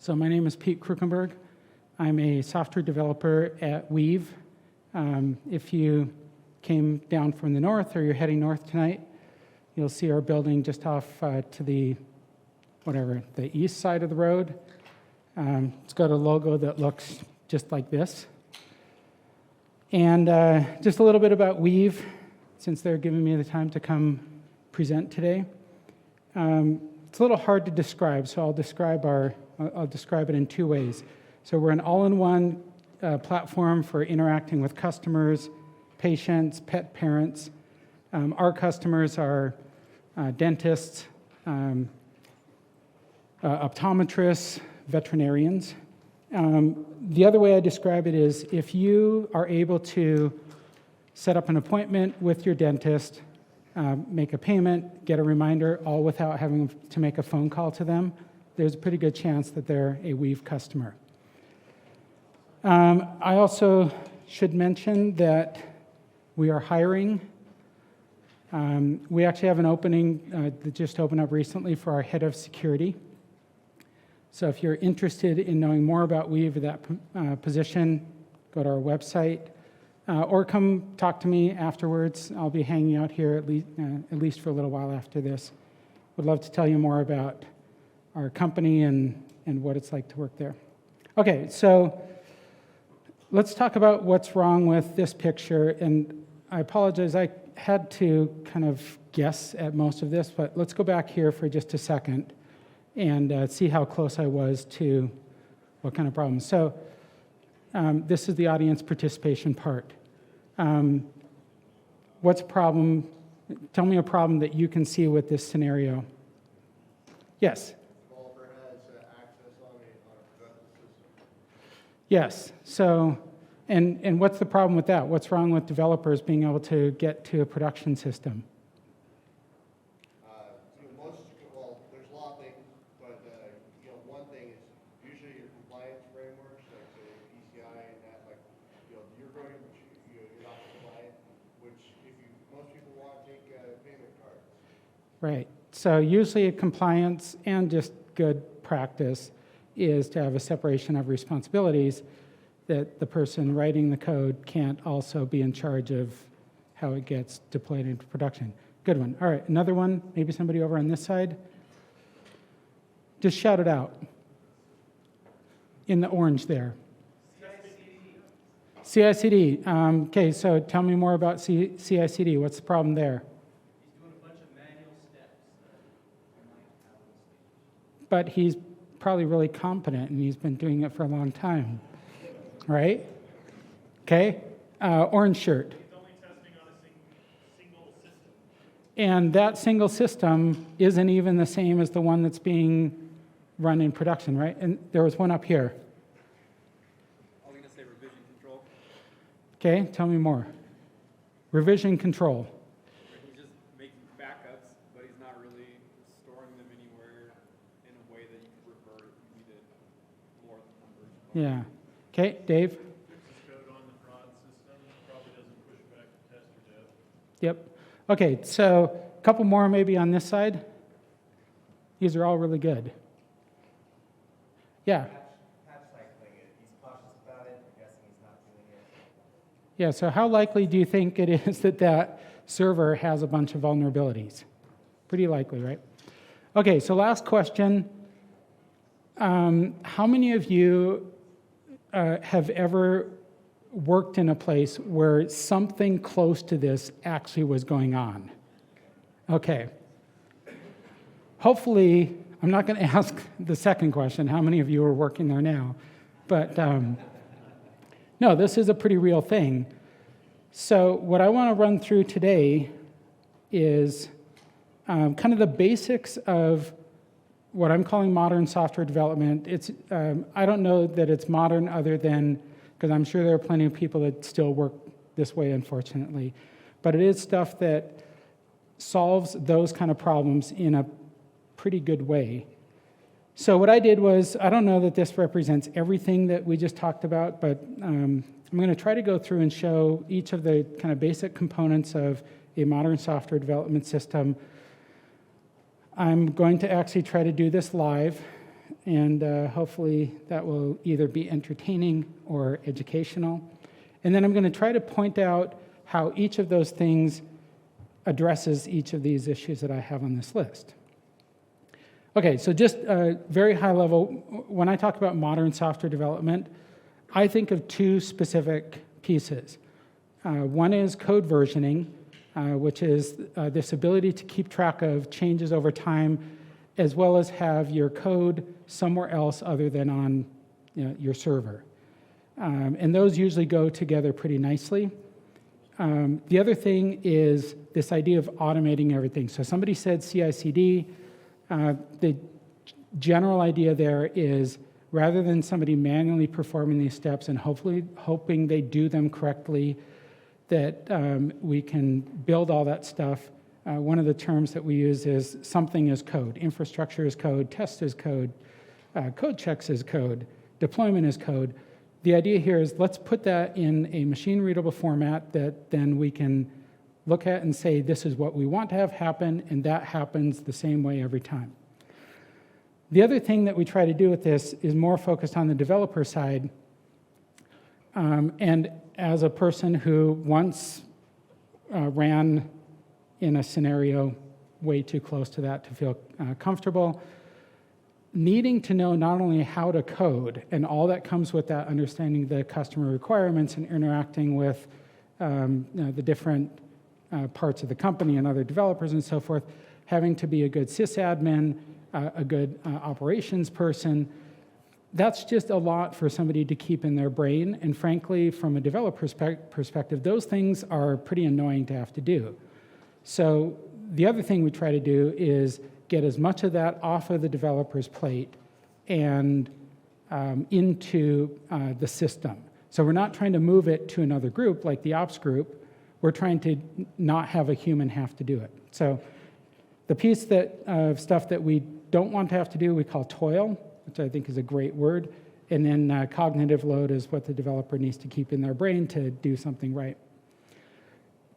So my name is Pete Kruckenberg. I'm a software developer at Weave. If you came down from the north or you're heading north tonight, you'll see our building just off to the east side of the road. It's got a logo that looks just like this. And just a little bit about Weave, since they're giving me the time to come present today. It's a little hard to describe, so I'll describe it in two ways. So we're an all-in-one platform for interacting with customers, patients, pet parents. Our customers are dentists, optometrists, veterinarians. The other way I describe it is if you are able to set up an appointment with your dentist, make a payment, get a reminder, all without having to make a phone call to them, there's a pretty good chance that they're a Weave customer. I also should mention that we are hiring. We actually have an opening that just opened up recently for our head of security. So if you're interested in knowing more about Weave or that position, go to our website. Or come talk to me afterwards. I'll be hanging out here at least for a little while after this. Would love to tell you more about our company and what it's like to work there. Okay, so let's talk about what's wrong with this picture. And I apologize, I had to kind of guess at most of this, but let's go back here for just a second and see how close I was to what kind of problems. So this is the audience participation part. What's a problem? Tell me a problem that you can see with this scenario. Yes? The developer has access on a production system. Yes. So, and what's the problem with that? What's wrong with developers being able to get to a production system? There's a lot of things, but one thing is usually your compliance frameworks, like say PCI and that, like you're going, you're not compliant. Which most people want to take payment cards. Right. So usually compliance and just good practice is to have a separation of responsibilities, that the person writing the code can't also be in charge of how it gets deployed into production. Good one. All right, another one, maybe somebody over on this side. Just shout it out. In the orange there. CI/CD. Okay, so tell me more about CI/CD. What's the problem there? He's doing a bunch of manual steps that might have. But he's probably really competent, and he's been doing it for a long time, right? Okay, orange shirt. He's only testing on a single system. And that single system isn't even the same as the one that's being run in production, right? And there was one up here. I'm going to say revision control. Okay, tell me more. Revision control. He's just making backups, but he's not really storing them anywhere in a way that you can revert if you needed more numbers. Yeah. Okay, Dave? Fixes code on the prod system, probably doesn't push back to test or dev. Yep. Okay, so a couple more maybe on this side. These are all really good. Yeah. Patch cycling it. He's cautious about it. I'm guessing he's not doing it. Yeah, so how likely do you think it is that that server has a bunch of vulnerabilities? Pretty likely, right? Okay, so last question. How many of you have ever worked in a place where something close to this actually was going on? Okay. Hopefully, I'm not going to ask the second question, how many of you are working there now? But no, this is a pretty real thing. So what I want to run through today is kind of the basics of what I'm calling modern software development. It's I don't know that it's modern other than, because I'm sure there are plenty of people that still work this way, unfortunately. But it is stuff that solves those kind of problems in a pretty good way. So what I did was, I don't know that this represents everything that we just talked about, but I'm going to try to go through and show each of the kind of basic components of a modern software development system. I'm going to actually try to do this live. and hopefully that will either be entertaining or educational. And then I'm going to try to point out how each of those things addresses each of these issues that I have on this list. Okay, so just very high level, when I talk about modern software development, I think of two specific pieces. One is code versioning, which is this ability to keep track of changes over time, as well as have your code somewhere else other than on your server. And those usually go together pretty nicely. The other thing is this idea of automating everything. So somebody said CI/CD. The general idea there is rather than somebody manually performing these steps and hoping they do them correctly, that we can build all that stuff. One of the terms that we use is something as code. Infrastructure is code, test is code, code checks is code, deployment is code. The idea here is let's put that in a machine-readable format that then we can look at and say this is what we want to have happen, and that happens the same way every time. The other thing that we try to do with this is more focused on the developer side. And as a person who once ran in a scenario way too close to that to feel comfortable, needing to know not only how to code and all that comes with that, understanding the customer requirements and interacting with the different parts of the company and other developers and so forth, having to be a good sysadmin, a good operations person, that's just a lot for somebody to keep in their brain. And frankly, from a developer's perspective, those things are pretty annoying to have to do. So the other thing we try to do is get as much of that off of the developer's plate and into the system. So we're not trying to move it to another group like the ops group. We're trying to not have a human have to do it. So the piece of stuff that we don't want to have to do, we call toil, which I think is a great word. And then cognitive load is what the developer needs to keep in their brain to do something right.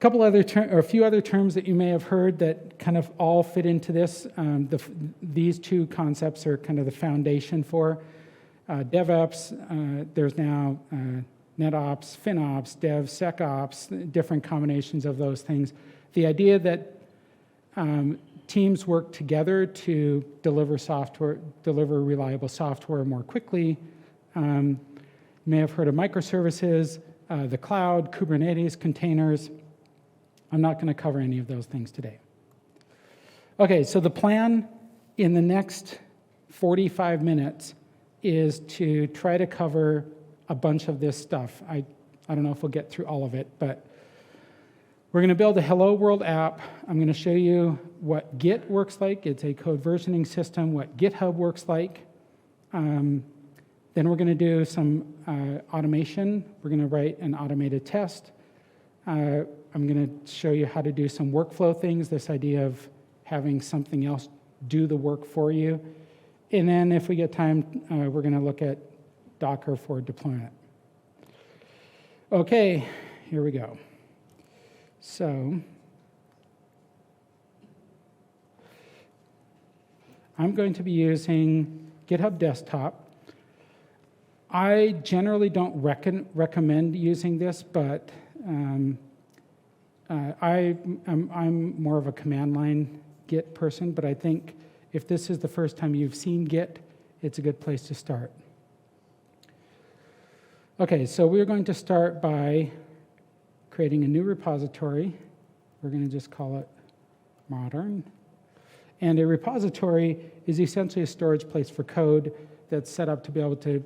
A few other terms that you may have heard that kind of all fit into this. These two concepts are kind of the foundation for DevOps. There's now NetOps, FinOps, DevSecOps, different combinations of those things. The idea that teams work together to deliver reliable software more quickly. You may have heard of microservices, the cloud, Kubernetes, containers. I'm not going to cover any of those things today. Okay, so the plan in the next 45 minutes is to try to cover a bunch of this stuff. I don't know if we'll get through all of it, but we're going to build a Hello World app. I'm going to show you what Git works like. It's a code versioning system, what GitHub works like. Then we're going to do some automation. We're going to write an automated test. I'm going to show you how to do some workflow things, this idea of having something else do the work for you. And then if we get time, we're going to look at Docker for deployment. Okay, here we go. So I'm going to be using GitHub Desktop. I generally don't recommend using this, but I'm more of a command line Git person, but I think if this is the first time you've seen Git, it's a good place to start. Okay, so we're going to start by creating a new repository. We're going to just call it modern. And a repository is essentially a storage place for code that's set up to be able to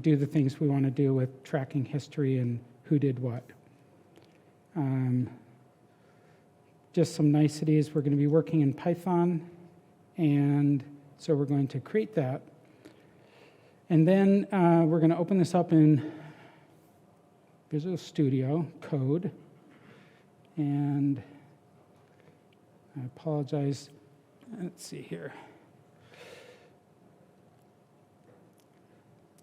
do the things we want to do with tracking history and who did what. Just some niceties. We're going to be working in Python, and so we're going to create that. And then we're going to open this up in Visual Studio Code. And I apologize. Let's see here.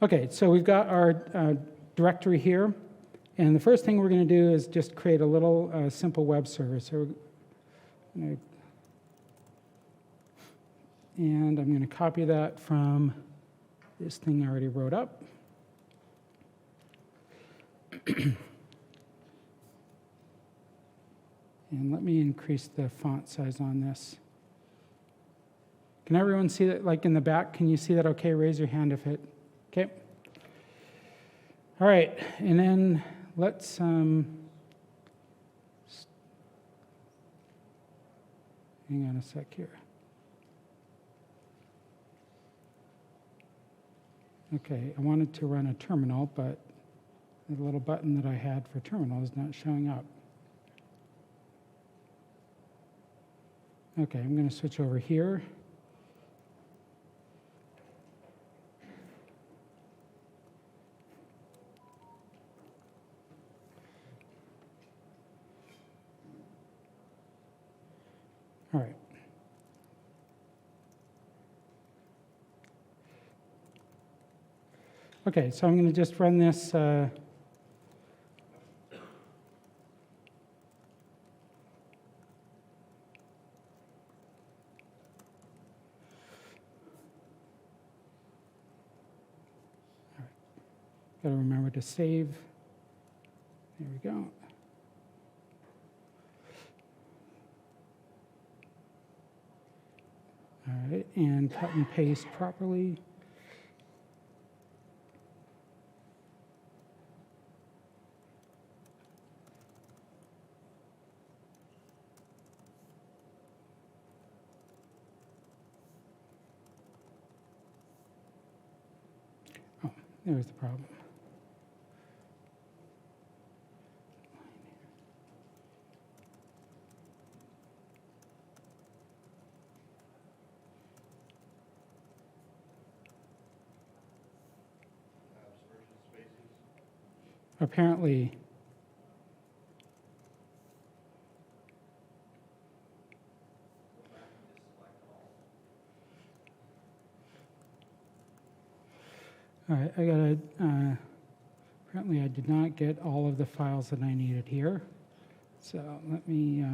Okay, so we've got our directory here. And the first thing we're going to do is just create a little simple web server. So I'm going to copy that from this thing I already wrote up. And let me increase the font size on this. Can everyone see that, like in the back? Can you see that okay? Raise your hand if it, okay. All right, and then let's, hang on a sec here. Okay, I wanted to run a terminal, but the little button that I had for terminal is not showing up. Okay, I'm going to switch over here. All right. Okay, so I'm going to just run this. Got to remember to save. There we go. All right, and cut and paste properly. Oh, there's the problem. Versus spaces. Apparently, all right, I gotta, apparently I did not get all of the files that I needed here. So let me,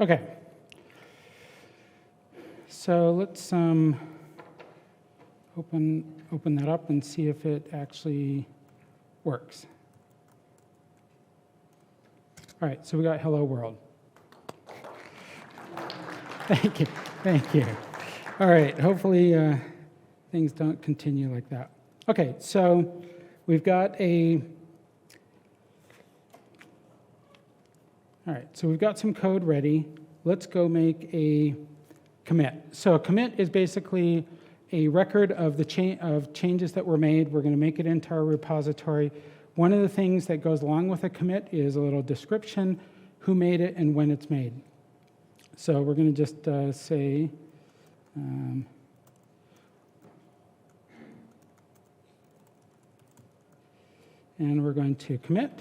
okay. So let's open that up and see if it actually works. All right, so we got hello world. Thank you, thank you. All right, hopefully things don't continue like that. Okay, so we've got all right, so we've got some code ready. Let's go make a commit. So a commit is basically a record of the changes that were made. We're going to make it into our repository. One of the things that goes along with a commit is a little description, who made it and when it's made. So we're going to just say, and we're going to commit.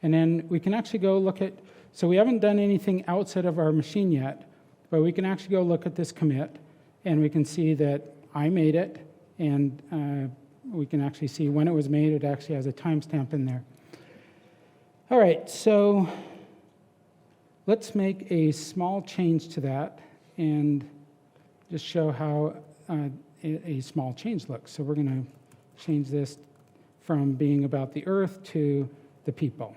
And then we can actually go look at, so we haven't done anything outside of our machine yet, but we can actually go look at this commit, and we can see that I made it, and we can actually see when it was made. It actually has a timestamp in there. All right, so let's make a small change to that and just show how a small change looks. So we're going to change this from being about the earth to the people.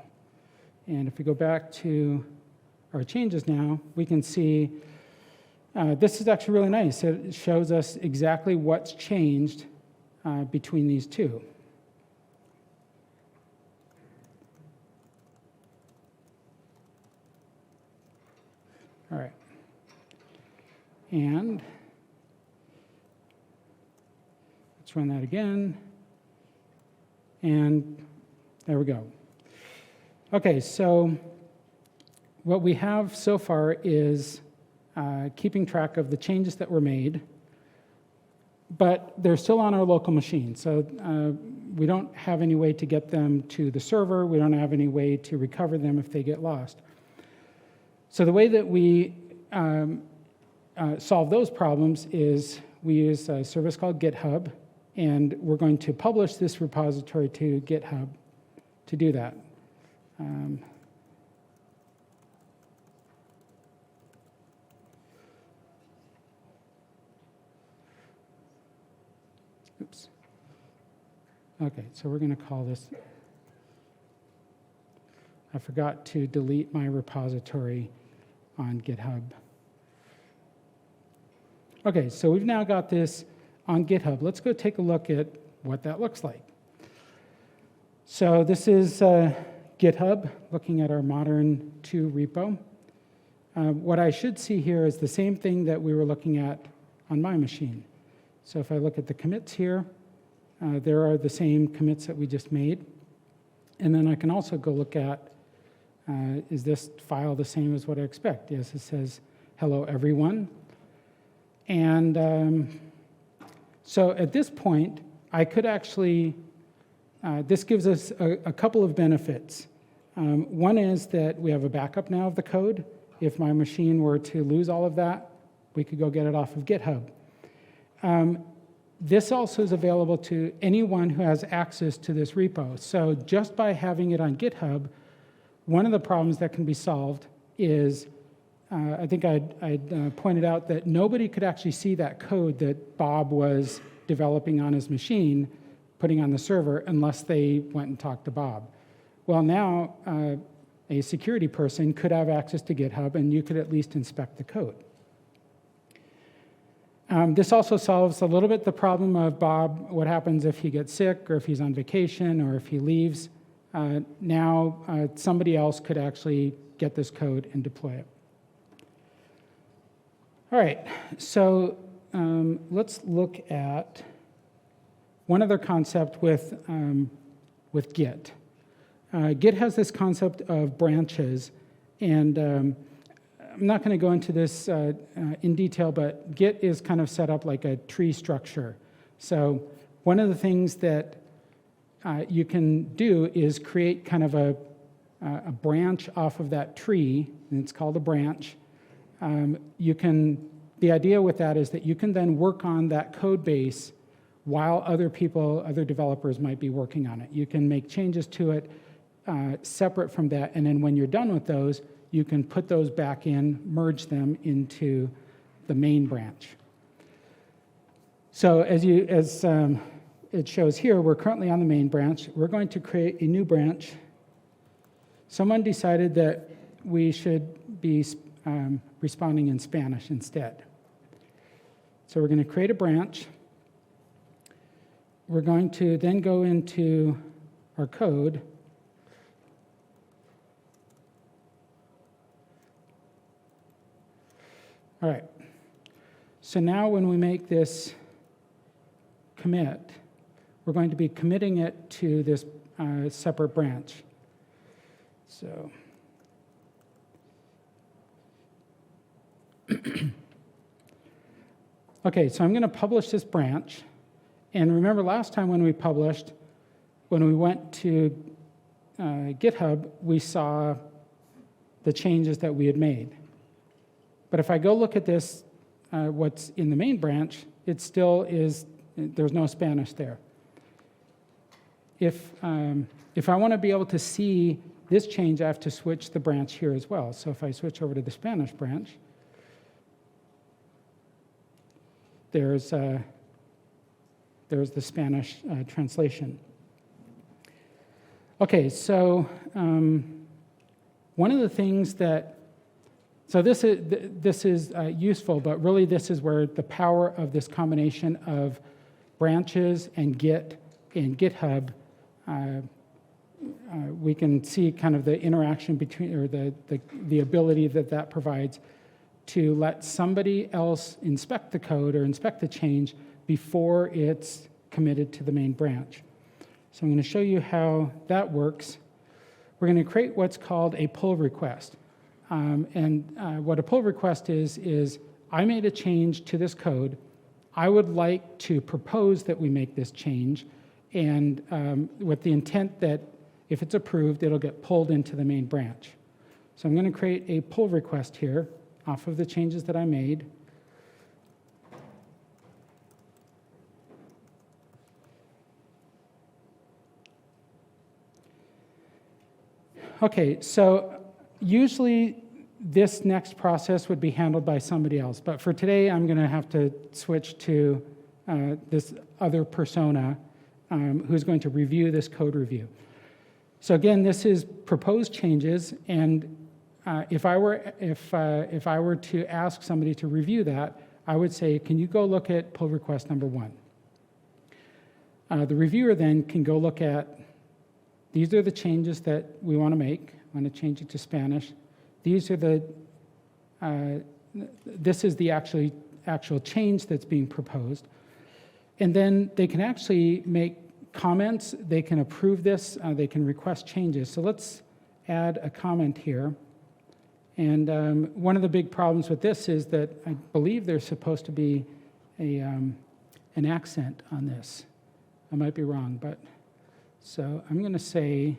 And if we go back to our changes now, we can see this is actually really nice. It shows us exactly what's changed between these two. All right. And let's Let's run that again. And there we go. Okay, so what we have so far is keeping track of the changes that were made, but they're still on our local machine. So we don't have any way to get them to the server. We don't have any way to recover them if they get lost. So the way that we solve those problems is we use a service called GitHub, and we're going to publish this repository to GitHub to do that. Oops. Okay, so we're going to call this, I forgot to delete my repository on GitHub. Okay, so we've now got this on GitHub. Let's go take a look at what that looks like. So this is GitHub, looking at our Modern 2 repo. What I should see here is the same thing that we were looking at on my machine. So if I look at the commits here, there are the same commits that we just made. And then I can also go look at, is this file the same as what I expect? Yes, it says, hello, everyone. And so at this point, I could actually, this gives us a couple of benefits. One is that we have a backup now of the code. If my machine were to lose all of that, we could go get it off of GitHub. This also is available to anyone who has access to this repo. So just by having it on GitHub, one of the problems that can be solved is, I think I'd pointed out that nobody could actually see that code that Bob was developing on his machine, putting on the server, unless they went and talked to Bob. Well, now a security person could have access to GitHub, and you could at least inspect the code. This also solves a little bit the problem of Bob, what happens if he gets sick, or if he's on vacation, or if he leaves. Now somebody else could actually get this code and deploy it. All right, so let's look at one other concept with Git. Git has this concept of branches, and I'm not going to go into this in detail, but Git is kind of set up like a tree structure. So one of the things that you can do is create kind of a branch off of that tree, and it's called a branch. The idea with that is that you can then work on that code base while other developers might be working on it. You can make changes to it separate from that, and then when you're done with those, you can put those back in, merge them into the main branch. So as it shows here, we're currently on the main branch. We're going to create a new branch. Someone decided that we should be responding in Spanish instead. So we're going to create a branch. We're going to then go into our code. All right. So now when we make this commit, we're going to be committing it to this separate branch. So okay, so I'm going to publish this branch. And remember last time when we published, when we went to GitHub, we saw the changes that we had made. But if I go look at this, what's in the main branch, it still is, there's no Spanish there. If I want to be able to see this change, I have to switch the branch here as well. So if I switch over to the Spanish branch, there's the Spanish translation. Okay, so one of the things that, so this is useful, but really this is where the power of this combination of branches and Git and GitHub, we can see kind of the interaction between, or the ability that provides to let somebody else inspect the code or inspect the change before it's committed to the main branch. So I'm going to show you how that works. We're going to create what's called a pull request. What a pull request is I made a change to this code. I would like to propose that we make this change, and with the intent that if it's approved, it'll get pulled into the main branch. So I'm going to create a pull request here off of the changes that I made. Okay, so usually this next process would be handled by somebody else, but for today I'm going to have to switch to this other persona who's going to review this code review. So again, this is proposed changes, and if I were to ask somebody to review that, I would say, can you go look at pull request number 1? The reviewer then can go look at, these are the changes that we want to make. I want to change it to Spanish. These are this is the actual change that's being proposed. And then they can actually make comments, they can approve this, they can request changes. So let's add a comment here. And one of the big problems with this is that I believe there's supposed to be an accent on this. I might be wrong, but so I'm going to say,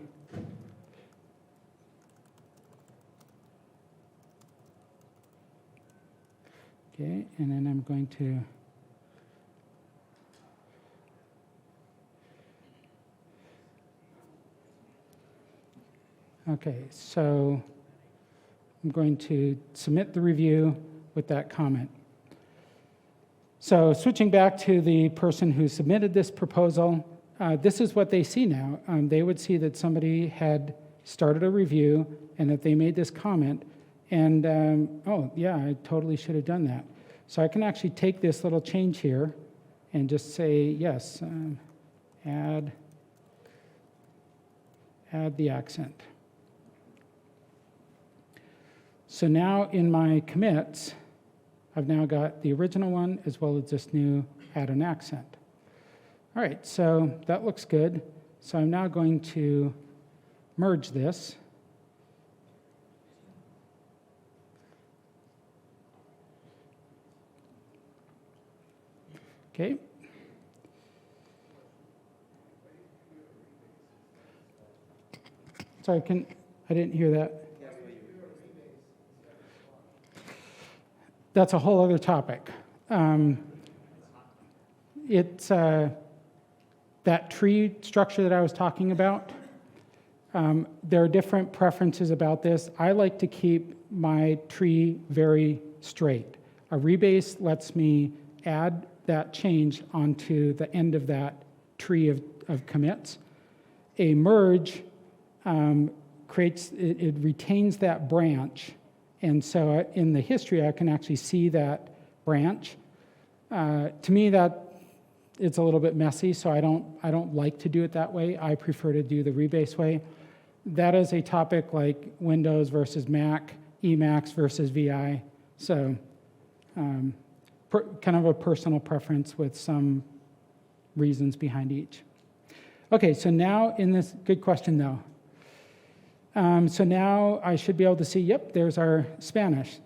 okay, and then I'm going to okay, so I'm going to submit the review with that comment. So switching back to the person who submitted this proposal, this is what they see now. They would see that somebody had started a review and that they made this comment, and oh yeah, I totally should have done that. So I can actually take this little change here and just say, yes, add the accent. So now in my commits, I've now got the original one as well as this new add an accent. All right, so that looks good. So I'm now going to merge this. Okay. Sorry, I didn't hear that. That's a whole other topic. It's that tree structure that I was talking about. There are different preferences about this. I like to keep my tree very straight. A rebase lets me add that change onto the end of that tree of commits. A merge it retains that branch. And so in the history, I can actually see that branch. To me, that it's a little bit messy, so I don't like to do it that way. I prefer to do the rebase way. That is a topic like Windows versus Mac, Emacs versus VI. So kind of a personal preference with some reasons behind each. Okay, so now in this, good question though. So now I should be able to see, yep, there's our Spanish.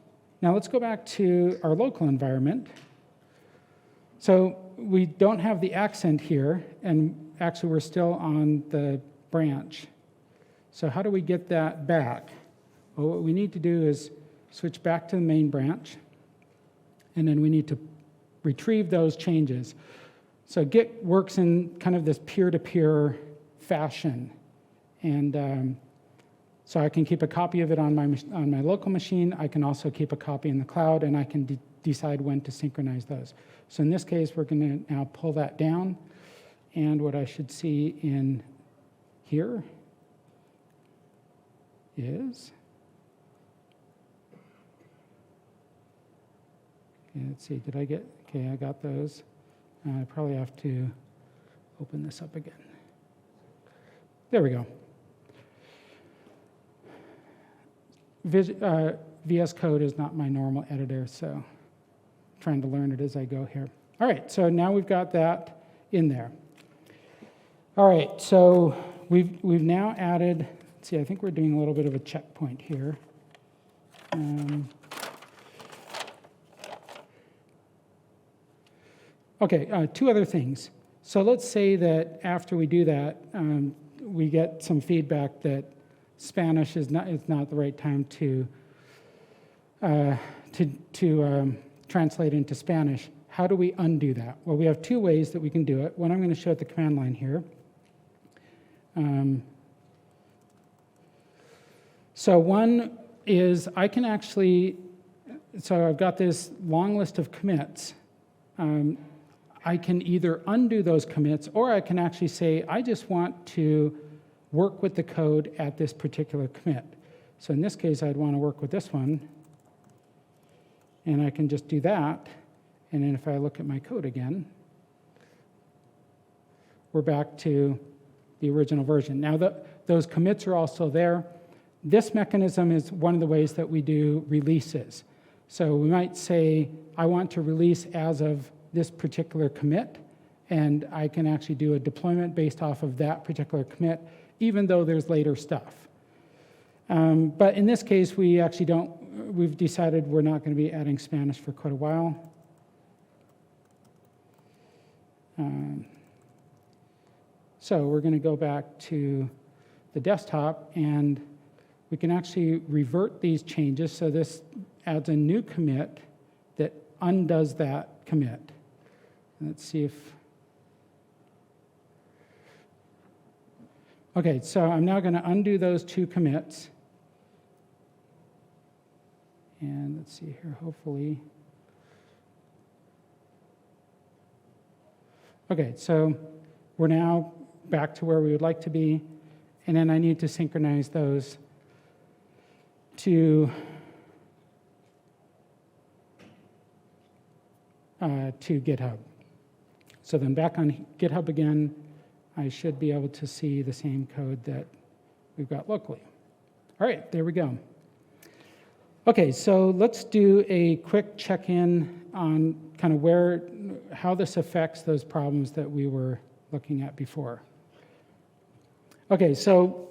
Now let's go back to our local environment. So we don't have the accent here, and actually we're still on the branch. So how do we get that back? Well, what we need to do is switch back to the main branch, and then we need to retrieve those changes. So Git works in kind of this peer-to-peer fashion, and so I can keep a copy of it on my local machine. I can also keep a copy in the cloud, and I can decide when to synchronize those. So in this case, we're going to now pull that down, and what I should see in here is, okay, let's see, okay, I got those. I probably have to open this up again. There we go. VS Code is not my normal editor, so I'm trying to learn it as I go here. All right, so now we've got that, in there. All right, so we've now added, let's see, I think we're doing a little bit of a checkpoint here. Okay, two other things. So let's say that after we do that, we get some feedback that Spanish is not the right time to translate into Spanish. How do we undo that? Well, we have two ways that we can do it. One I'm going to show at the command line here. So one is I can actually, so I've got this long list of commits. I can either undo those commits, or I can actually say, I just want to work with the code at this particular commit. So in this case, I'd want to work with this one. And I can just do that. And then if I look at my code again, we're back to the original version. Now, those commits are also there. This mechanism is one of the ways that we do releases. So we might say, I want to release as of this particular commit, and I can actually do a deployment based off of that particular commit, even though there's later stuff. But in this case, we actually don't, we've decided we're not going to be adding Spanish for quite a while. So we're going to go back to the desktop, and we can actually revert these changes. So this adds a new commit that undoes that commit. Let's see if... Okay, so I'm now going to undo those two commits. And let's see here, hopefully... Okay, so we're now back to where we would like to be, and then I need to synchronize those to GitHub. So then back on GitHub again, I should be able to see the same code that we've got locally. All right, there we go. Okay, so let's do a quick check-in on kind of how this affects those problems that we were looking at before. Okay, so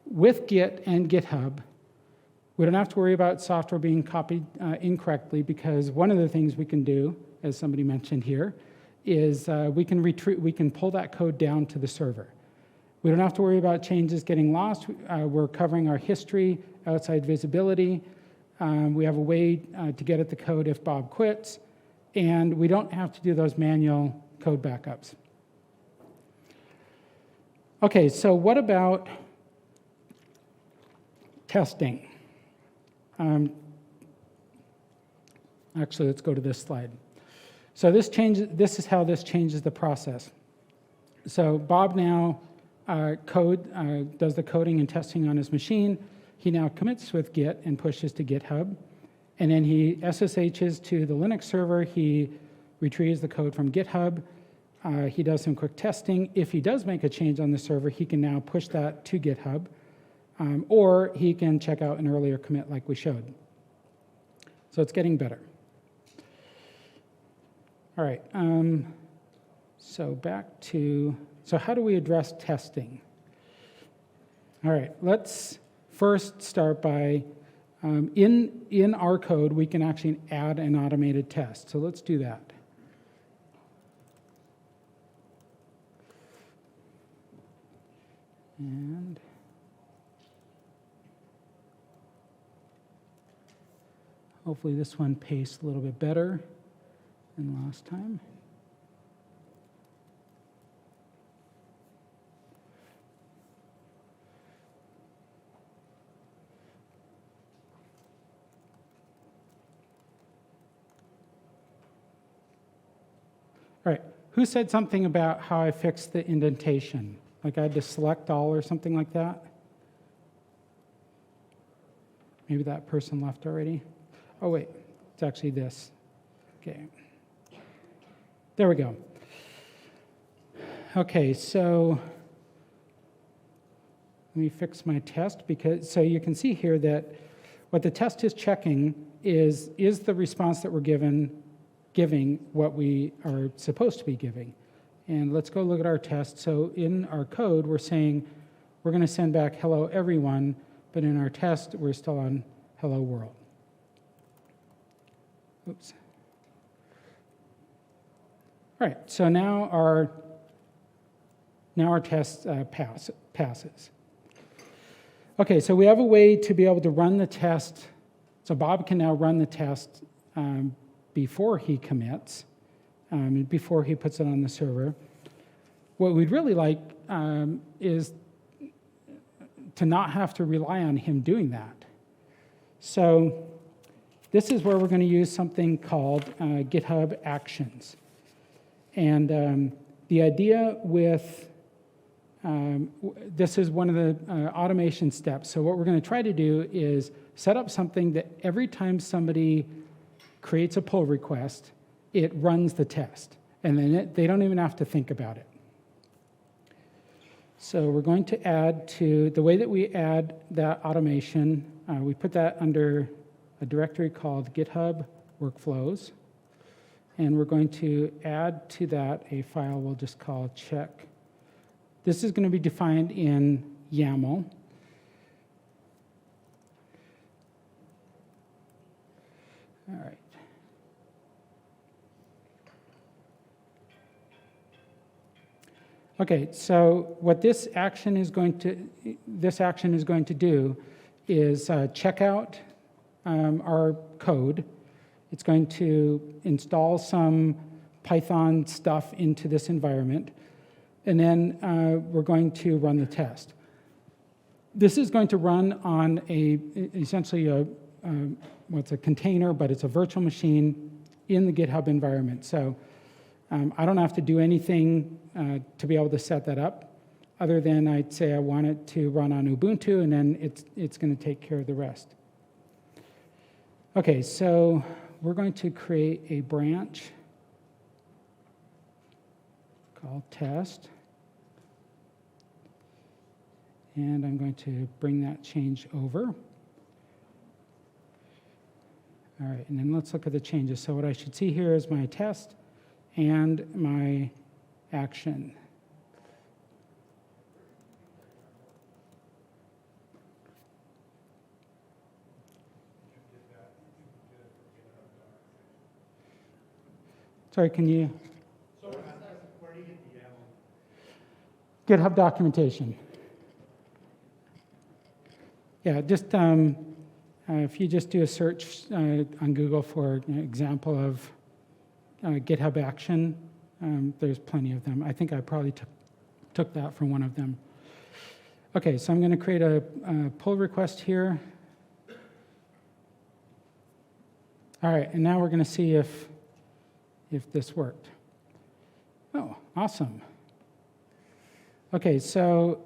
with Git and GitHub, we don't have to worry about software being copied incorrectly, because one of the things we can do, as somebody mentioned here, is we can pull that code down to the server. We don't have to worry about changes getting lost. We're covering our history, outside visibility. We have a way to get at the code if Bob quits, and we don't have to do those manual code backups. Okay, so what about testing? Actually, let's go to this slide. So this is how this changes the process. So Bob now does the coding and testing on his machine. He now commits with Git and pushes to GitHub. And then he SSHs to the Linux server. He retrieves the code from GitHub. He does some quick testing. If he does make a change on the server, he can now push that to GitHub. Or he can check out an earlier commit like we showed. So it's getting better. All right, so back to, so how do we address testing? All right, let's first start by, in our code, we can actually add an automated test. So let's do that. And hopefully this one pastes a little bit better than last time. All right, who said something about how I fixed the indentation? Like I had to select all or something like that? Maybe that person left already. Oh wait, it's actually this. Okay. There we go. Okay, so let me fix my test, because so you can see here that what the test is checking is the response that we're giving what we are supposed to be giving. And let's go look at our test. So in our code, we're saying we're going to send back hello everyone, but in our test, we're still on hello world. Oops. All right, so now our test passes. Okay, so we have a way to be able to run the test. So Bob can now run the test before he commits, before he puts it on the server. What we'd really like is to not have to rely on him doing that. So this is where we're going to use something called GitHub Actions. And the idea with this is one of the automation steps. So what we're going to try to do is set up something that every time somebody creates a pull request, it runs the test. And then they don't even have to think about it. So we're going to add to, the way that we add that automation, we put that under a directory called GitHub Workflows. And we're going to add to that a file we'll just call check. This is going to be defined in YAML. All right. Okay, so what this action is going to do is check out our code. It's going to install some Python stuff into this environment, and then we're going to run the test. This is going to run on essentially a container, but it's a virtual machine in the GitHub environment. So I don't have to do anything to be able to set that up, other than I'd say I want it to run on Ubuntu, and then it's going to take care of the rest. Okay, so we're going to create a branch called test. And I'm going to bring that change over. All right, and then let's look at the changes. So what I should see here is my test and my action. Sorry, can you? So where do you get the YAML? GitHub documentation. Yeah, just if you just do a search on Google for an example of GitHub action, there's plenty of them. I think I probably took that from one of them. Okay, so I'm going to create a pull request here. All right, and now we're going to see if this worked. Oh, awesome. Okay, so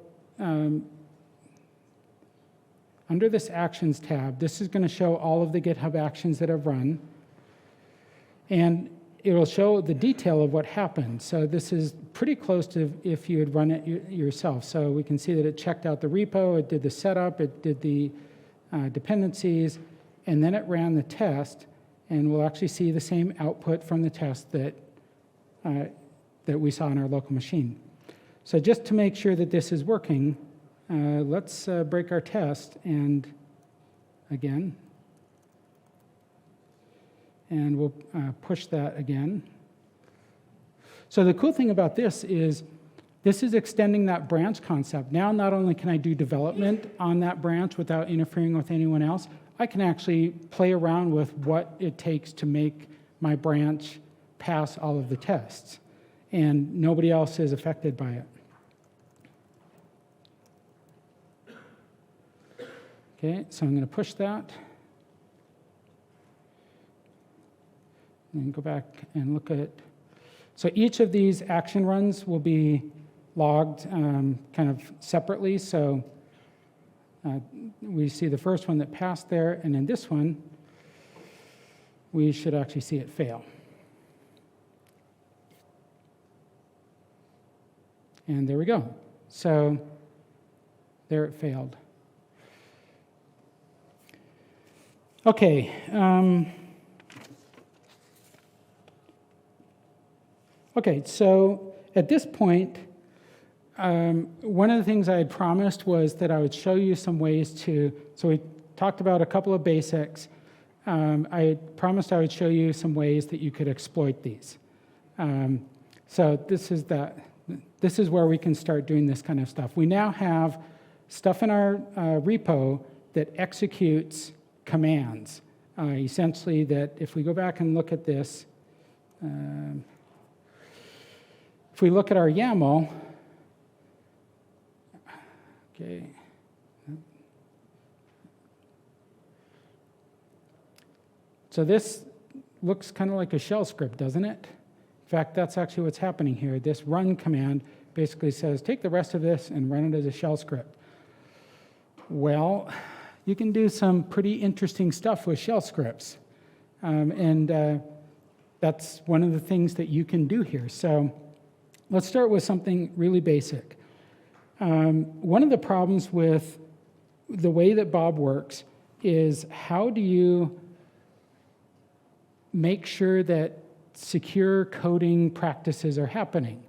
under this Actions tab, this is going to show all of the GitHub actions that I've run. And it will show the detail of what happened. So this is pretty close to if you had run it yourself. So we can see that it checked out the repo, it did the setup, it did the dependencies, and then it ran the test. And we'll actually see the same output from the test that we saw on our local machine. So just to make sure that this is working, let's break our test and again. And we'll push that again. So the cool thing about this is extending that branch concept. Now not only can I do development on that branch without interfering with anyone else, I can actually play around with what it takes to make my branch pass all of the tests. And nobody else is affected by it. Okay, so I'm going to push that. And go back and look at, so each of these action runs will be logged kind of separately. So we see the first one that passed there, and in this one, we should actually see it fail. And there we go. So there it failed. Okay. Okay, so at this point, one of the things I had promised was that I would show you some ways so we talked about a couple of basics. I promised I would show you some ways that you could exploit these. So this is where we can start doing this kind of stuff. We now have stuff in our repo that executes commands. Essentially, that if we go back and look at this, if we look at our YAML, okay. So this looks kind of like a shell script, doesn't it? In fact, that's actually what's happening here. This run command basically says, take the rest of this and run it as a shell script. Well, you can do some pretty interesting stuff with shell scripts. That's one of the things that you can do here. So let's start with something really basic. One of the problems with the way that Bob works is how do you make sure that secure coding practices are happening?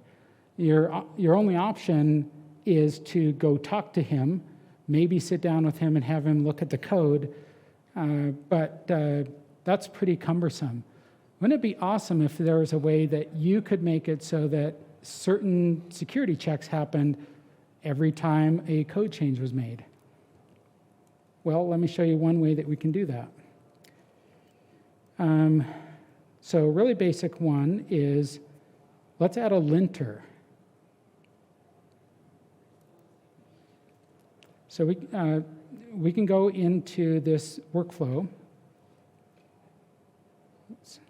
Your only option is to go talk to him, maybe sit down with him and have him look at the code, but that's pretty cumbersome. Wouldn't it be awesome if there was a way that you could make it so that certain security checks happened every time a code change was made? Well, let me show you one way that we can do that. So a really basic one is, let's add a linter. So we can go into this workflow. Oops.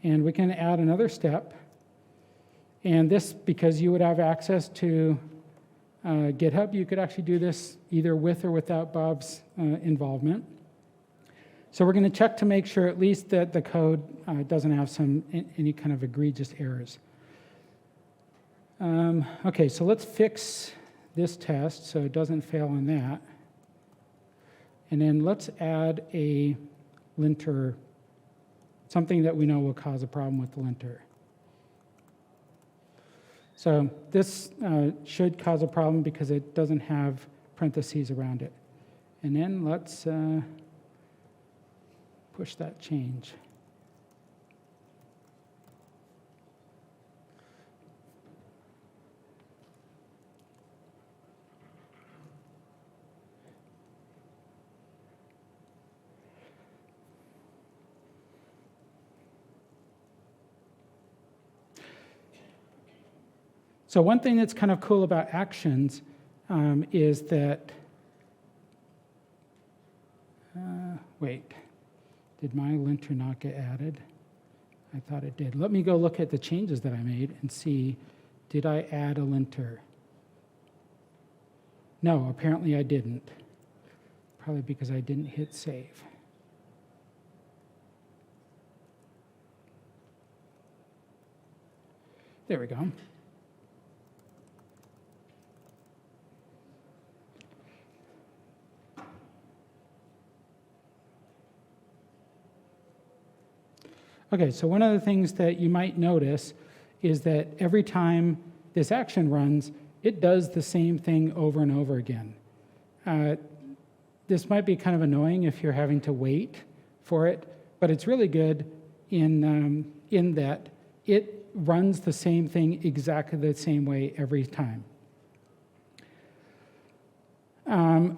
And we can add another step. And this, because you would have access to GitHub, you could actually do this either with or without Bob's involvement. So we're going to check to make sure at least that the code doesn't have any kind of egregious errors. Okay, so let's fix this test so it doesn't fail on that. And then let's add a linter, something that we know will cause a problem with the linter. So this should cause a problem because it doesn't have parentheses around it. And then let's push that change. So one thing that's kind of cool about actions is that, wait, did my linter not get added? I thought it did. Let me go look at the changes that I made and see, did I add a linter? No, apparently I didn't. Probably because I didn't hit save. There we go. Okay, so one of the things that you might notice is that every time this action runs, it does the same thing over and over again. This might be kind of annoying if you're having to wait for it, but it's really good in that it runs the same thing exactly the same way every time.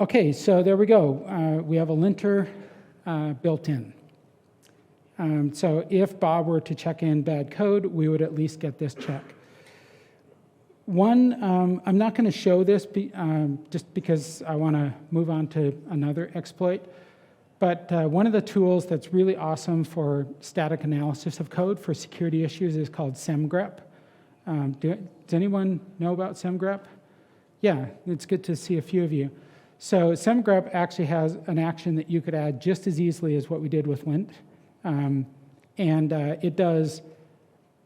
Okay, so there we go. We have a linter built in. So if Bob were to check in bad code, we would at least get this check. One, I'm not going to show this just because I want to move on to another exploit, but one of the tools that's really awesome for static analysis of code for security issues is called semgrep. Does anyone know about semgrep? Yeah, it's good to see a few of you. So semgrep actually has an action that you could add just as easily as what we did with lint. It does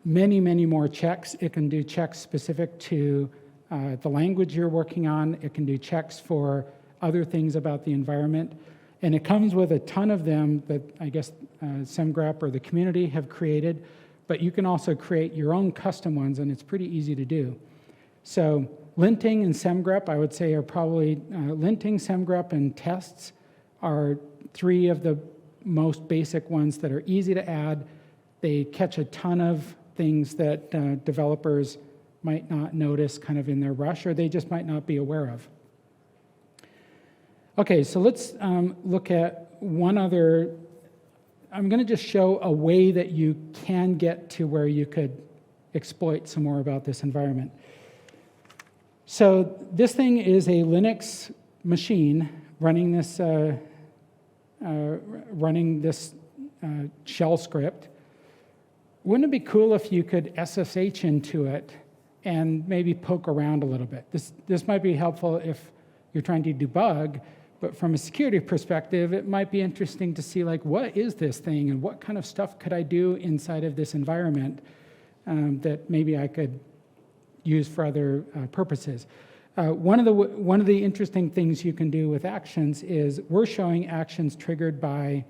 many, many more checks. It can do checks specific to the language you're working on. It can do checks for other things about the environment. And it comes with a ton of them that I guess SemGrep or the community have created, but you can also create your own custom ones, and it's pretty easy to do. So linting and SemGrep, I would say, are probably, linting, SemGrep, and tests are three of the most basic ones that are easy to add. They catch a ton of things that developers might not notice kind of in their rush, or they just might not be aware of. Okay, so let's look at one other. I'm going to just show a way that you can get to where you could exploit some more about this environment. So this thing is a Linux machine running this shell script. Wouldn't it be cool if you could SSH into it and maybe poke around a little bit? This might be helpful if you're trying to debug, but from a security perspective, it might be interesting to see, like, what is this thing and what kind of stuff could I do inside of this environment that maybe I could use for other purposes. One of the interesting things you can do with actions is we're showing actions triggered by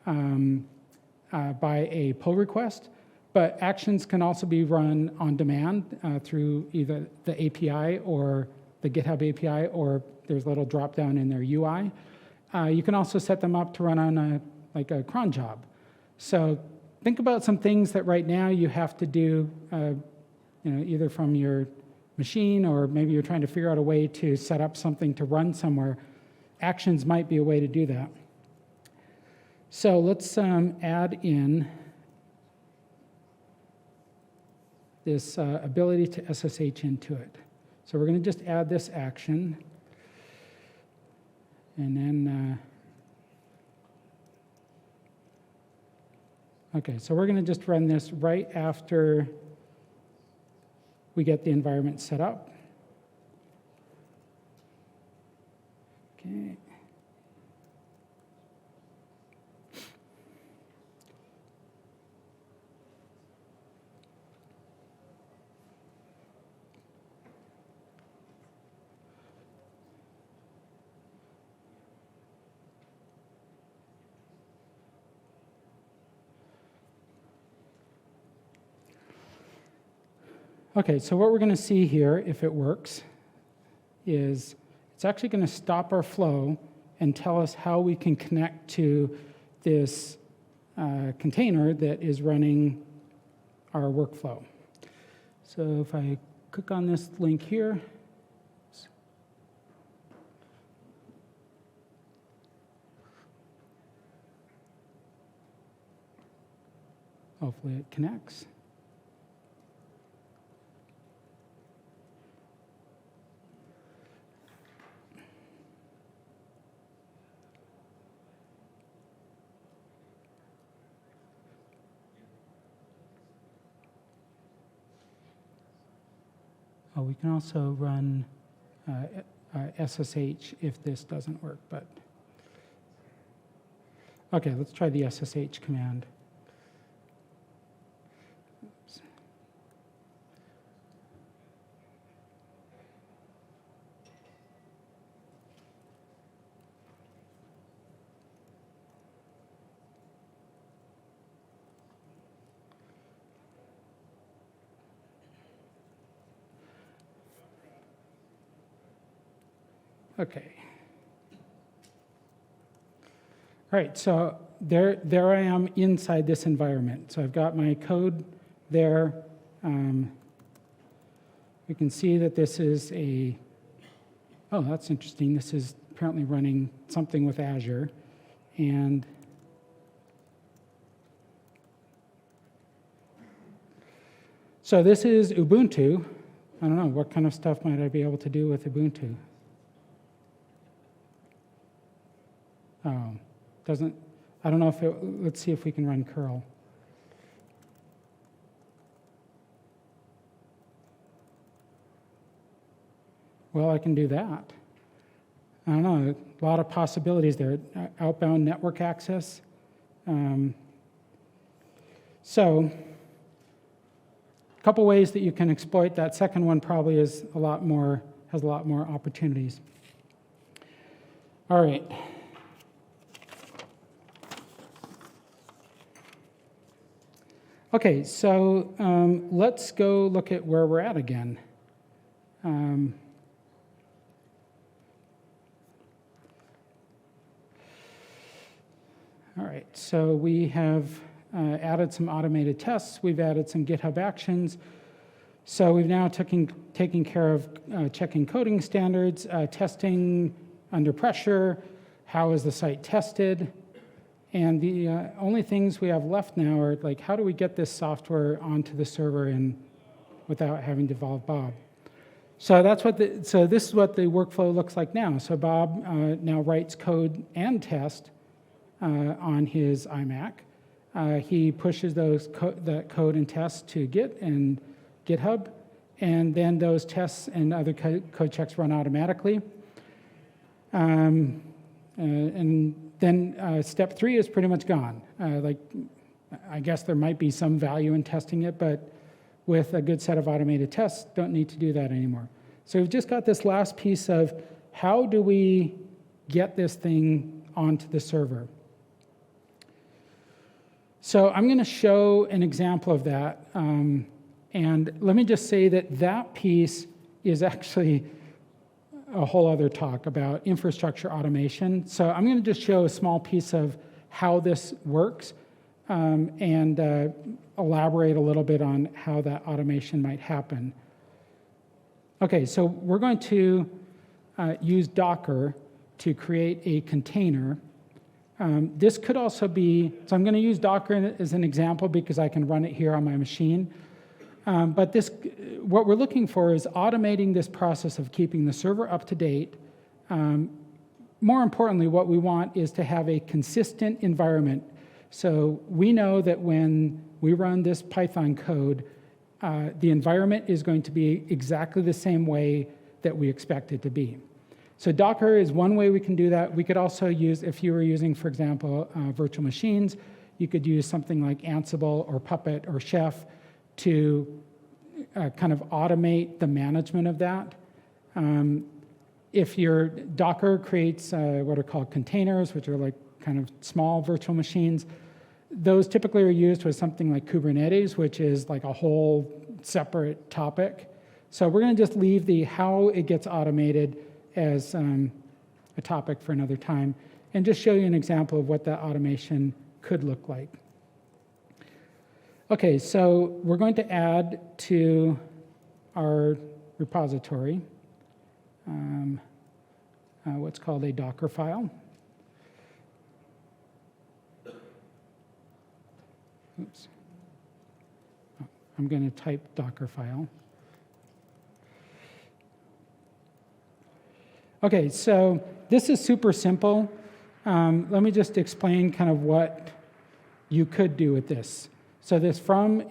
a pull request, but actions can also be run on demand through either the API or the GitHub API, or there's a little drop down in their UI. You can also set them up to run on a cron job. So think about some things that right now you have to do either from your machine, or maybe you're trying to figure out a way to set up something to run somewhere. Actions might be a way to do that. So let's add in this ability to SSH into it. So we're going to just add this action. And then, okay, so we're going to just run this right after we get the environment set up. Okay. Okay, so what we're going to see here, if it works, is it's actually going to stop our flow and tell us how we can connect to this container that is running our workflow. So if I click on this link here, hopefully it connects. Oh, we can also run SSH if this doesn't work, but okay, let's try the SSH command. Oops. Okay. All right, so there I am inside this environment. So I've got my code there. We can see that this is oh, that's interesting. This is apparently running something with Azure. And so this is Ubuntu. I don't know, what kind of stuff might I be able to do with Ubuntu? Oh, I don't know if let's see if we can run curl. Well, I can do that. I don't know, a lot of possibilities there. Outbound network access. So, a couple ways that you can exploit that. Second one probably has a lot more opportunities. All right. Okay, so let's go look at where we're at again. All right, so we have added some automated tests. We've added some GitHub actions. So we've now taken care of checking coding standards, testing under pressure, how is the site tested, and the only things we have left now are like, how do we get this software onto the server and without having to involve Bob? So so this is what the workflow looks like now. So Bob now writes code and test on his iMac. He pushes that code and tests to Git and GitHub, and then those tests and other code checks run automatically. And then step 3 is pretty much gone. I guess there might be some value in testing it, but with a good set of automated tests, don't need to do that anymore. So we've just got this last piece of how do we get this thing onto the server? So I'm going to show an example of that. And let me just say that that piece is actually a whole other talk about infrastructure automation. So I'm going to just show a small piece of how this works and elaborate a little bit on how that automation might happen. Okay, so we're going to use Docker to create a container. This could also be, so I'm going to use Docker as an example because I can run it here on my machine. But what we're looking for is automating this process of keeping the server up to date. More importantly, what we want is to have a consistent environment. So we know that when we run this Python code, the environment is going to be exactly the same way that we expect it to be. So Docker is one way we can do that. We could also use, if you were using, for example, virtual machines, you could use something like Ansible or Puppet or Chef to kind of automate the management of that. If your Docker creates what are called containers, which are like kind of small virtual machines, those typically are used with something like Kubernetes, which is like a whole separate topic. So we're going to just leave the how it gets automated as a topic for another time and just show you an example of what that automation could look like. Okay, so we're going to add to our repository what's called a Docker file. Oops. Oh, I'm going to type Docker file. Okay, so this is super simple. Let me just explain kind of what you could do with this. So this we're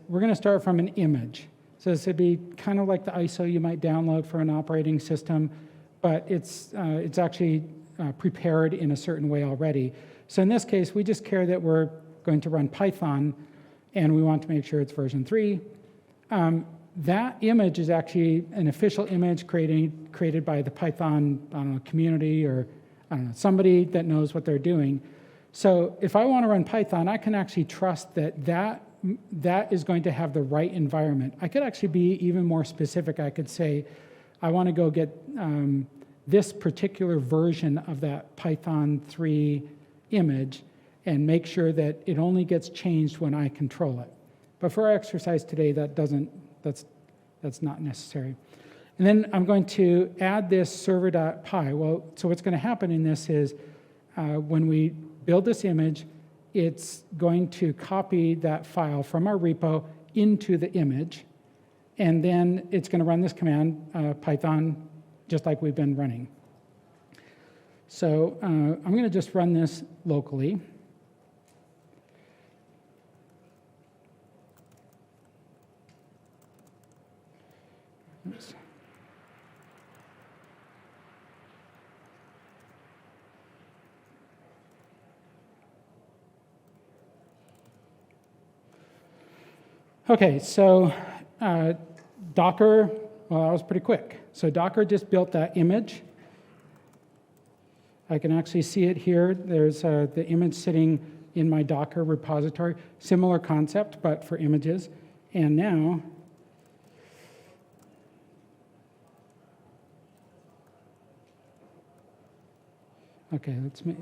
going to start from an image. So this would be kind of like the ISO you might download for an operating system, but it's actually prepared in a certain way already. So in this case, we just care that we're going to run Python, and we want to make sure it's version 3. That image is actually an official image created by the Python, I don't know, community or I don't know, somebody that knows what they're doing. So if I want to run Python, I can actually trust that is going to have the right environment. I could actually be even more specific. I could say, I want to go get this particular version of that Python 3 image and make sure that it only gets changed when I control it. But for our exercise today, that's not necessary. And then I'm going to add this server.py. Well, so what's going to happen in this is when we build this image, it's going to copy that file from our repo into the image, and then it's going to run this command, Python, just like we've been running. So I'm going to just run this locally. Oops. Okay, so Docker, well, that was pretty quick. So Docker just built that image. I can actually see it here. There's the image sitting in my Docker repository. Similar concept, but for images. And now, okay,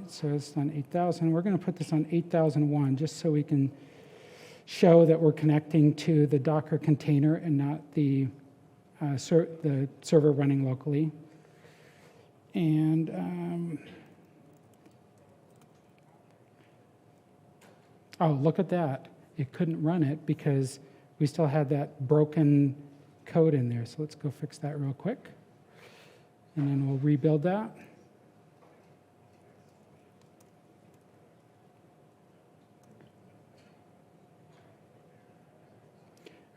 so it's on 8,000. We're going to put this on 8,001 just so we can show that we're connecting to the Docker container and not the server running locally. And oh, look at that. It couldn't run it because we still had that broken code in there. So let's go fix that real quick. And then we'll rebuild that.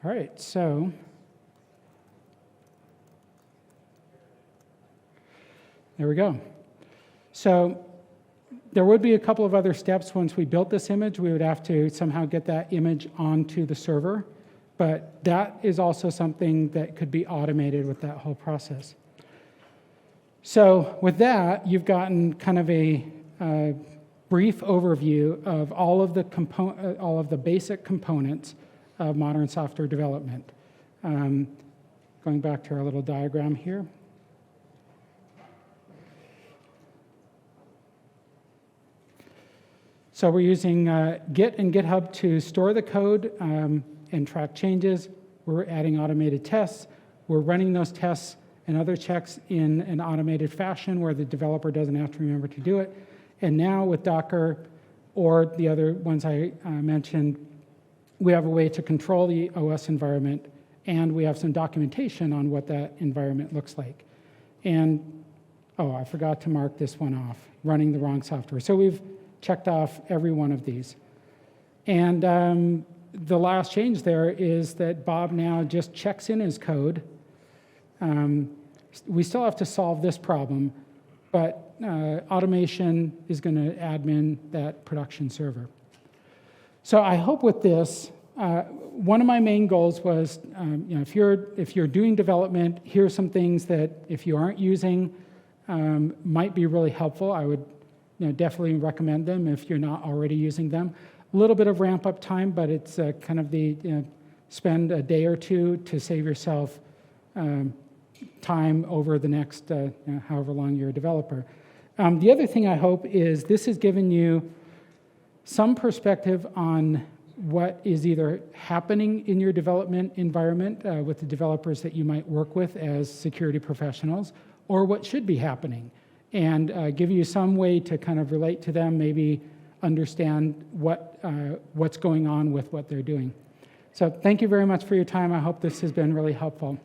All right, so there we go. So there would be a couple of other steps once we built this image. We would have to somehow get that image onto the server, but that is also something that could be automated with that whole process. So with that, you've gotten kind of a brief overview of all of the basic components of modern software development. Going back to our little diagram here. So we're using Git and GitHub to store the code and track changes. We're adding automated tests. We're running those tests and other checks in an automated fashion where the developer doesn't have to remember to do it. And now with Docker or the other ones I mentioned, we have a way to control the OS environment, and we have some documentation on what that environment looks like. And, oh, I forgot to mark this one off, running the wrong software. So we've checked off every one of these. And the last change there is that Bob now just checks in his code. We still have to solve this problem, but automation is going to admin that production server. So I hope with this, one of my main goals was, if you're doing development, here are some things that if you aren't using might be really helpful. I would definitely recommend them if you're not already using them. A little bit of ramp up time, but it's kind of spend a day or two to save yourself time over the next however long you're a developer. The other thing I hope is this has given you some perspective on what is either happening in your development environment with the developers that you might work with as security professionals, or what should be happening, and give you some way to kind of relate to them, maybe understand what's going on with what they're doing. So thank you very much for your time. I hope this has been really helpful.